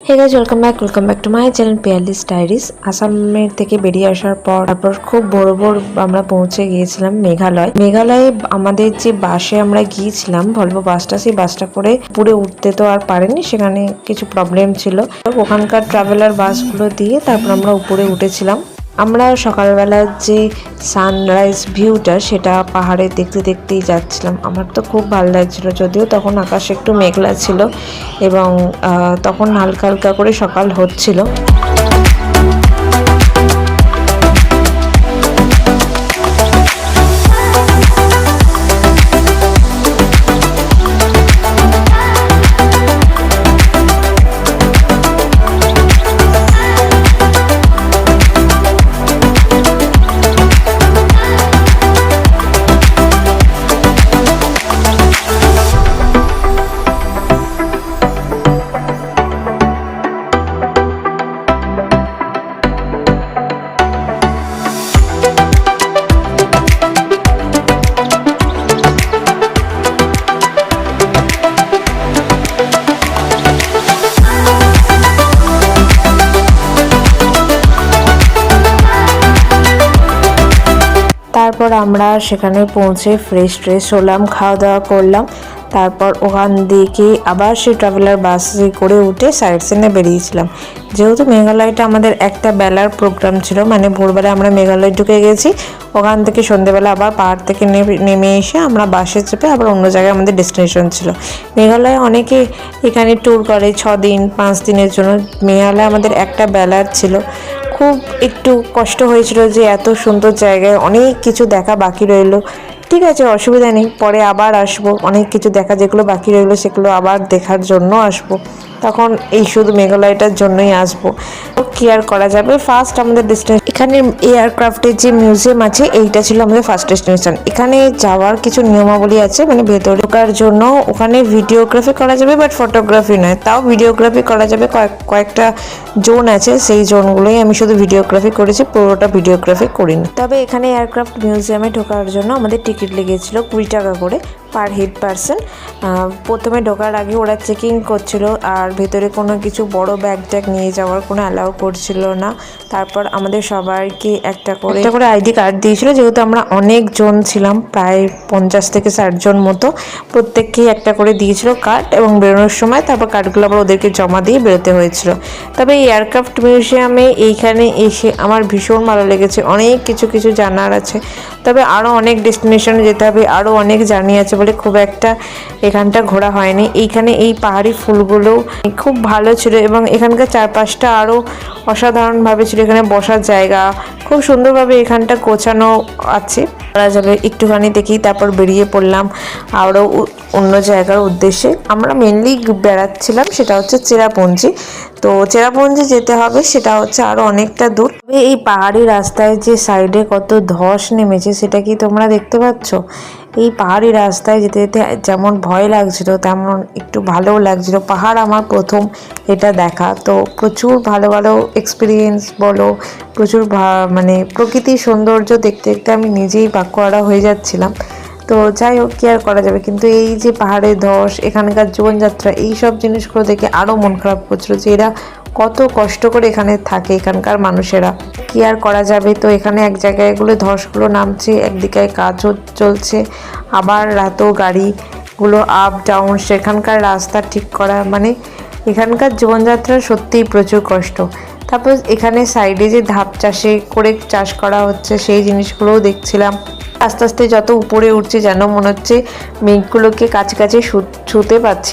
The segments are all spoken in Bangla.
Hey guys, welcome back to my channel Peerless Diaries. আসামের থেকে বেরিয়ে আসার পর তারপর খুব ভোর আমরা পৌঁছে গিয়েছিলাম মেঘালয়ে। আমাদের যে বাসে আমরা গিয়েছিলাম ভলভো বাসটা, সেই বাসটা করে পুরে উঠতে তো আর পারেনি, সেখানে কিছু প্রবলেম ছিল। ওখানকার ট্রাভেলার বাসগুলো দিয়ে তারপর আমরা উপরে উঠেছিলাম। আমরা সকালবেলার যে সানরাইজ ভিউটা সেটা পাহাড়ে দেখতে দেখতেই যাচ্ছিলাম। আমার তো খুব ভালো লাগছিল, যদিও তখন আকাশ একটু মেঘলা ছিল এবং তখন হালকা হালকা করে সকাল হচ্ছিল। তারপর আমরা সেখানে পৌঁছে ফ্রেশ হলাম, খাওয়া দাওয়া করলাম। তারপর ওখান থেকে আবার সেই ট্রাভেলার বাসে করে উঠে সাইড সিনে বেরিয়েছিলাম। যেহেতু মেঘালয়টা আমাদের একটা বেলার প্রোগ্রাম ছিল, মানে ভোরবেলা আমরা মেঘালয় ঢুকে গেছি, ওখান থেকে সন্ধ্যেবেলা আবার পাহাড় থেকে নেমে এসে আমরা বাসে চেপে আবার অন্য জায়গায় আমাদের ডেস্টিনেশন ছিল। মেঘালয়ে অনেকে এখানে ট্যুর করে 6 দিন 5 দিনের জন্য। মেঘালয় আমাদের একটা বেলার ছিল। খুব একটু কষ্ট হয়েছিল যে এত সুন্দর জায়গায় অনেক কিছু দেখা বাকি রইলো। ঠিক আছে, অসুবিধা নেই, পরে আবার আসবো। অনেক কিছু দেখা যেগুলো বাকি রইলো সেগুলো আবার দেখার জন্য আসবো, তখন এই শুধু মেঘালয়টার জন্যই আসবো। কি আর করা যাবে, ফার্স্ট আমাদের ডেস্টিনেশন এখানে এয়ারক্রাফটের যে মিউজিয়াম আছে, এইটা ছিল আমাদের ফার্স্ট ডেস্টিনেশন। এখানে যাওয়ার কিছু নিয়মাবলী আছে, মানে ভেতরে ঢোকার জন্য ওখানে ভিডিওগ্রাফি করা যাবে, বাট ফটোগ্রাফি নয়। তাও ভিডিওগ্রাফি করা যাবে, কয়েকটা জোন আছে, সেই জোনগুলোই আমি শুধু ভিডিওগ্রাফি করেছি, পুরোটা ভিডিওগ্রাফি করিনি। তবে এখানে এয়ারক্রাফট মিউজিয়ামে ঢোকার জন্য আমাদের টিকিট লেগেছিল 20 টাকা করে পার হেড পারসন। প্রথমে ঢোকার আগে ওরা চেকিং করছিল, আর ভেতরে কোনো কিছু বড় ব্যাগ ট্যাগ নিয়ে যাওয়ার কোনো অ্যালাউ করছিল না। তারপর আমাদের সবাইকে একটা করে আইডি কার্ড দিয়েছিল, যেহেতু আমরা অনেক জন ছিলাম, প্রায় 50 থেকে 60 জন মতো। প্রত্যেককেই একটা করে দিয়েছিল কার্ড, এবং বেরোনোর সময় তারপর কার্ডগুলো আবার ওদেরকে জমা দিয়ে বেরোতে হয়েছিল। তবে এই এয়ারক্রাফট মিউজিয়ামে এইখানে এসে আমার ভীষণ ভালো লেগেছে। অনেক কিছু জানার আছে, তবে আরও অনেক ডেস্টিনেশনে যেতে হবে, আরও অনেক জার্নি আছে বলে খুব একটা এখানটা ঘোরা হয়নি। এইখানে এই পাহাড়ি ফুলগুলো খুব ভালো ছিল, এবং এখানকার চারপাশটা আরও অসাধারণভাবে ছিল। এখানে বসার জায়গা খুব সুন্দরভাবে এখানটা গোছানো আছে, করা যাবে একটুখানি দেখেই। তারপর বেরিয়ে পড়লাম আরও অন্য জায়গার উদ্দেশ্যে। আমরা মেনলি বেড়াচ্ছিলাম সেটা হচ্ছে চেরাপুঞ্জি। তো চেরাপুঞ্জি যেতে হবে, সেটা হচ্ছে আরও অনেকটা দূর। তবে এই পাহাড়ি রাস্তায় যে সাইডে কত ধস নেমেছে সেটা কি তোমরা দেখতে পাচ্ছ? এই পাহাড়ি রাস্তায় যেতে যেতে যেমন ভয় লাগছিল, তেমন একটু ভালোও লাগছিল। পাহাড় আমার প্রথম এটা দেখা, তো প্রচুর ভালো এক্সপিরিয়েন্স বলো, প্রচুর মানে প্রকৃতির সৌন্দর্য দেখতে দেখতে আমি নিজেই বাক্যহারা হয়ে যাচ্ছিলাম। তো যাই হোক, কি আর করা যাবে। কিন্তু এই যে পাহাড়ের ধস, এখানকার জীবনযাত্রা, এই সব জিনিসগুলো দেখে আরও মন খারাপ করছিল যে এরা কত কষ্ট করে এখানে থাকে, এখানকার মানুষেরা। কি আর করা যাবে। তো এখানে এক জায়গায় এগুলো ধসগুলো নামছে, একদিকে কাজও চলছে, আবার রাতেও গাড়িগুলো আপ ডাউন, সেখানকার রাস্তা ঠিক করা, মানে এখানকার জীবনযাত্রা সত্যিই প্রচুর কষ্ট। তারপর এখানে সাইডে যে ধাপ চাষে করে চাষ করা হচ্ছে, সেই জিনিসগুলোও দেখছিলাম। আস্তে আস্তে যত উপরে উঠছে যেন মনে হচ্ছে মেঘগুলোকে কাছে ছুঁতে পাচ্ছি।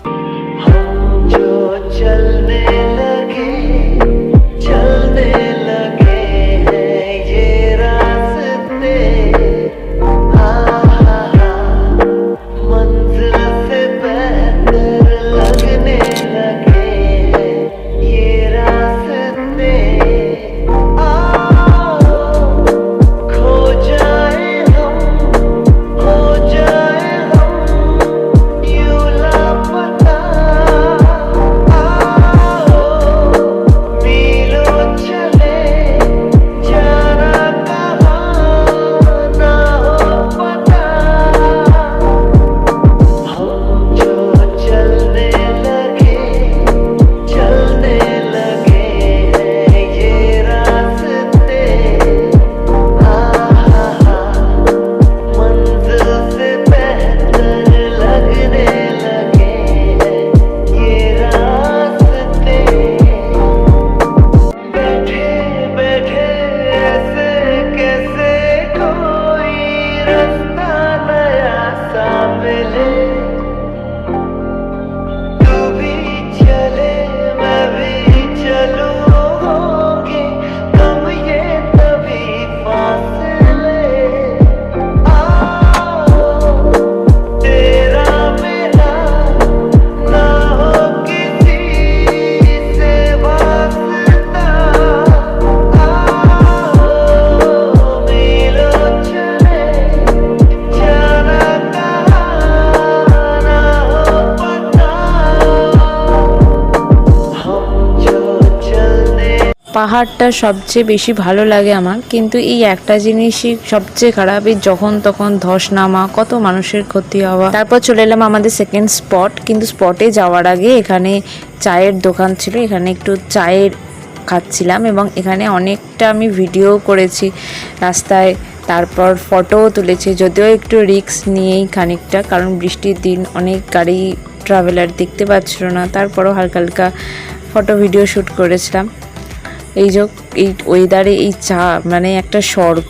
পাহাড়টা সবচেয়ে বেশি ভালো লাগে আমার, কিন্তু এই একটা জিনিসই সবচেয়ে খারাপ, এই যখন তখন ধস নামা, কত মানুষের ক্ষতি হওয়া। তারপর চলে এলাম আমাদের সেকেন্ড স্পট, কিন্তু স্পটে যাওয়ার আগে এখানে চায়ের দোকান ছিল, এখানে একটু চায়ের খাচ্ছিলাম এবং এখানে অনেকটা আমি ভিডিও করেছি রাস্তায়, তারপর ফটোও তুলেছি, যদিও একটু রিস্ক নিয়েই খানিকটা, কারণ বৃষ্টির দিন অনেক গাড়ি ট্রাভেলার দেখতে পাচ্ছিল না, তারপরও হালকা হালকা ফটো ভিডিও শ্যুট করেছিলাম। এই ওয়েদারে এই চা মানে একটা স্বর্গ।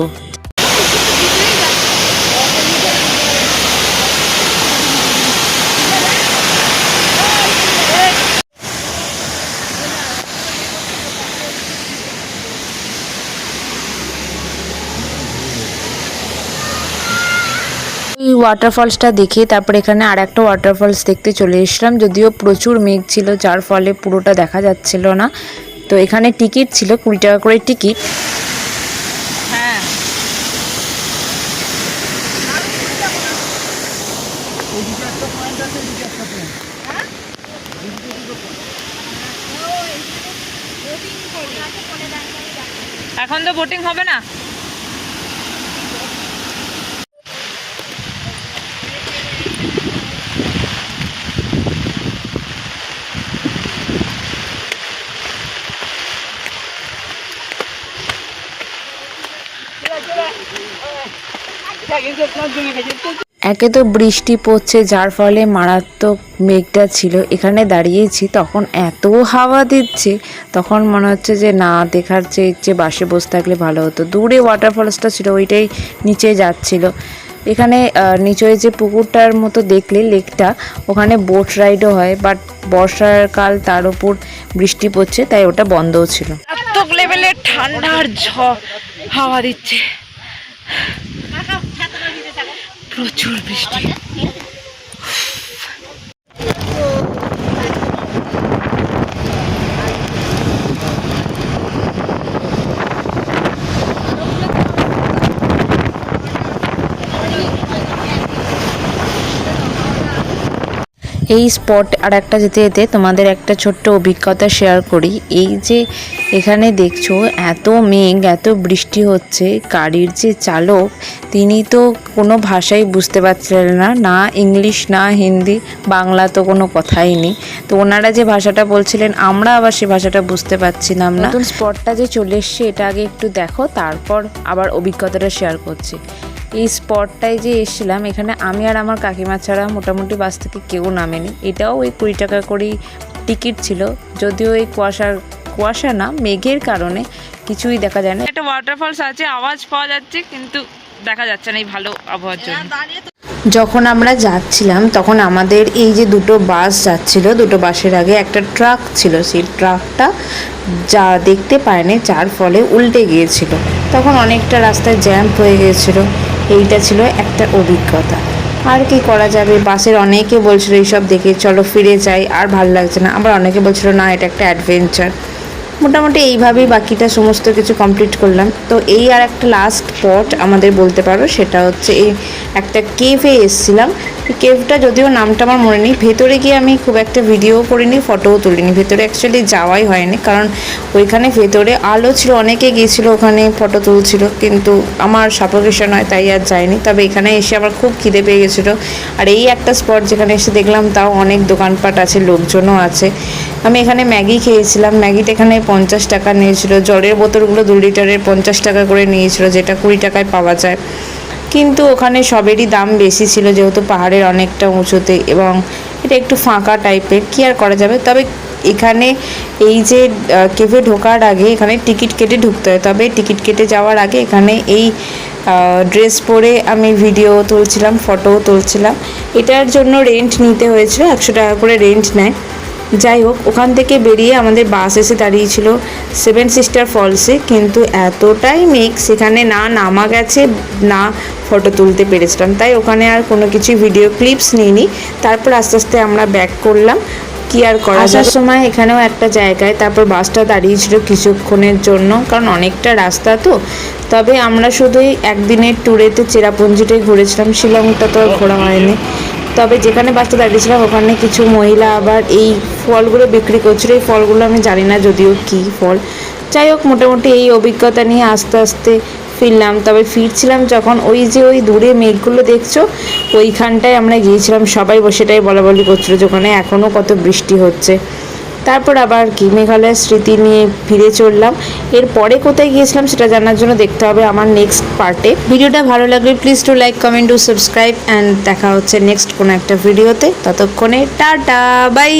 এই ওয়াটারফলসটা দেখে তারপর এখানে আর একটা ওয়াটারফলস দেখতে চলে এসলাম, যদিও প্রচুর মেঘ ছিল যার ফলে পুরোটা দেখা যাচ্ছিল না। তো এখানে টিকিট ছিল 20 টাকা করে টিকিট। হ্যাঁ, এখন তো বোটিং হবে না। একে তো বৃষ্টি পড়ছে যার ফলে মারাত্মক মেঘটা ছিল, এখানে দাঁড়িয়েছি তখন এত হাওয়া দিচ্ছে, তখন মনে হচ্ছে যে না দেখার চেয়ে বাসে বসে থাকলে ভালো হতো। দূরে ওয়াটারফলসটা ছিল, ওইটাই নিচে যাচ্ছিল। এখানে নিচে যে পুকুরটার মতো দেখলে লেকটা, ওখানে বোট রাইডও হয়, বাট বর্ষাকাল তার উপর বৃষ্টি পড়ছে তাই ওটা বন্ধও ছিল। এত লেভেলের ঠান্ডার হাওয়া দিচ্ছে, প্রচুর বৃষ্টি। এই স্পট আর একটা যেতে যেতে তোমাদের একটা ছোট্ট অভিজ্ঞতা শেয়ার করি। এই যে এখানে দেখছো এত মেঘ, এত বৃষ্টি হচ্ছে, গাড়ির যে চালক তিনি তো কোনো ভাষাই বুঝতে পারছিলেন না, না ইংলিশ না হিন্দি, বাংলা তো কোনো কথাই নেই। তো ওনারা যে ভাষাটা বলছিলেন আমরা আবার সে ভাষাটা বুঝতে পারছিলাম না। নতুন স্পটটা যে চলে এসছে এটা আগে একটু দেখো, তারপর আবার অভিজ্ঞতাটা শেয়ার করছি। এই স্পটটায় যে এসেছিলাম, এখানে আমি আর আমার কাকিমা ছাড়া মোটামুটি বাস থেকে কেউ নামেনি। এটাও ওই 20 টাকা করেই টিকিট ছিল, যদিও এই কুয়াশা না মেঘের কারণে কিছুই দেখা যায় না। একটা ওয়াটারফলস আছে, আওয়াজ পাওয়া যাচ্ছে কিন্তু দেখা যাচ্ছে না এই ভালো আবহাওয়ার জন্য। যখন আমরা যাচ্ছিলাম তখন আমাদের এই যে দুটো বাস যাচ্ছিল, দুটো বাসের আগে একটা ট্রাক ছিল, সেই ট্রাকটা যা দেখতে পায়নি যার ফলে উল্টে গিয়েছিল, তখন অনেকটা রাস্তায় জ্যাম হয়ে গিয়েছিল। এইটা ছিল একটা অভিজ্ঞতা। আর কি করা যাবে, বাসের অনেকে বলছিল এইসব দেখে চলো ফিরে যাই, আর ভালো লাগছে না, আবার অনেকে বলছিল না এটা একটা অ্যাডভেঞ্চার। মোটামুটি এইভাবেই বাকিটা সমস্ত কিছু কমপ্লিট করলাম। তো এই আর একটা লাস্ট স্পট আমাদের বলতে পারো, সেটা হচ্ছে এই একটা কেভে এসেছিলাম। কেভটা যদিও নামটা আমার মনে নেই, ভেতরে গিয়ে আমি খুব একটা ভিডিও করিনি, ফটোও তুলিনি, ভেতরে অ্যাকচুয়ালি যাওয়াই হয়নি, কারণ ওইখানে ভেতরে আলো ছিল, অনেকে গিয়েছিলো ওখানে ফটো তুলছিল, কিন্তু আমার সাপোর্টেশন হয় তাই আর যায়নি। তবে এখানে এসে আমার খুব খিদে পেয়ে গেছিলো, আর এই একটা স্পট যেখানে এসে দেখলাম তাও অনেক দোকানপাট আছে, লোকজনও আছে। আমি এখানে ম্যাগি খেয়েছিলাম, ম্যাগিটা এখানে 50 টাকা নিয়েছিল, জলের বোতলগুলো 2 লিটারের 50 টাকা করে নিয়েছিল, যেটা 20 টাকায় পাওয়া যায়। কিন্তু ওখানে সবেরই দাম বেশি ছিল, যেহেতু পাহাড়ের অনেকটা উঁচুতে এবং এটা একটু ফাঁকা টাইপের, কী আর করা যাবে। তবে এখানে এই যে কেভে ঢোকার আগে এখানে টিকিট কেটে ঢুকতে হয়, তবে টিকিট কেটে যাওয়ার আগে এখানে এই ড্রেস পরে আমি ভিডিও তুলছিলাম, ফটোও তুলছিলাম। এটার জন্য রেন্ট নিতে হয়েছিল, 100 টাকা করে রেন্ট নেয়। যাই হোক, ওখান থেকে বেরিয়ে আমাদের বাস এসে দাঁড়িয়েছিল 7 সিস্টার ফলসে, কিন্তু এতটাই মেঘ সেখানে না নামা গেছে না ফটো তুলতে পেরেছিলাম, তাই ওখানে আর কোনো কিছু ভিডিও ক্লিপস নিইনি। তারপর আস্তে আস্তে আমরা ব্যাক করলাম, কি আর করা। আসার সময় এখানেও একটা জায়গায় তারপর বাসটা দাঁড়িয়েছিল কিছুক্ষণের জন্য, কারণ অনেকটা রাস্তা তো। তবে আমরা শুধুই একদিনের ট্যুরেতে চেরাপুঞ্জিটাই ঘুরেছিলাম, শিলংটা তো আর ঘোরা হয়নি। তবে যেখানে বাসটা দাঁড়িয়েছিলাম ওখানে কিছু মহিলা আবার এই ফলগুলো বিক্রি করছিল, এই ফলগুলো আমি জানি না যদিও কী ফল, যাই হোক, মোটামুটি এই অভিজ্ঞতা নিয়ে আস্তে আস্তে ফিরলাম। তবে ফিরছিলাম যখন ওই যে ওই দূরে মেঘগুলো দেখছো, ওইখানটায় আমরা গিয়েছিলাম, সবাই বসেটাই বলা বলি করছিল যে ওখানে এখনও কত বৃষ্টি হচ্ছে। তারপর আবার কি মেঘালয়ের স্মৃতি নিয়ে ফিরে চললাম। এরপরে কোথায় গিয়েছিলাম সেটা জানার জন্য দেখতে হবে আমার নেক্সট পার্টে। ভিডিওটা ভালো লাগলে please to like, comment, to subscribe and দেখা হচ্ছে নেক্সট কোনো একটা ভিডিওতে। ততক্ষণে টাটা, বাই।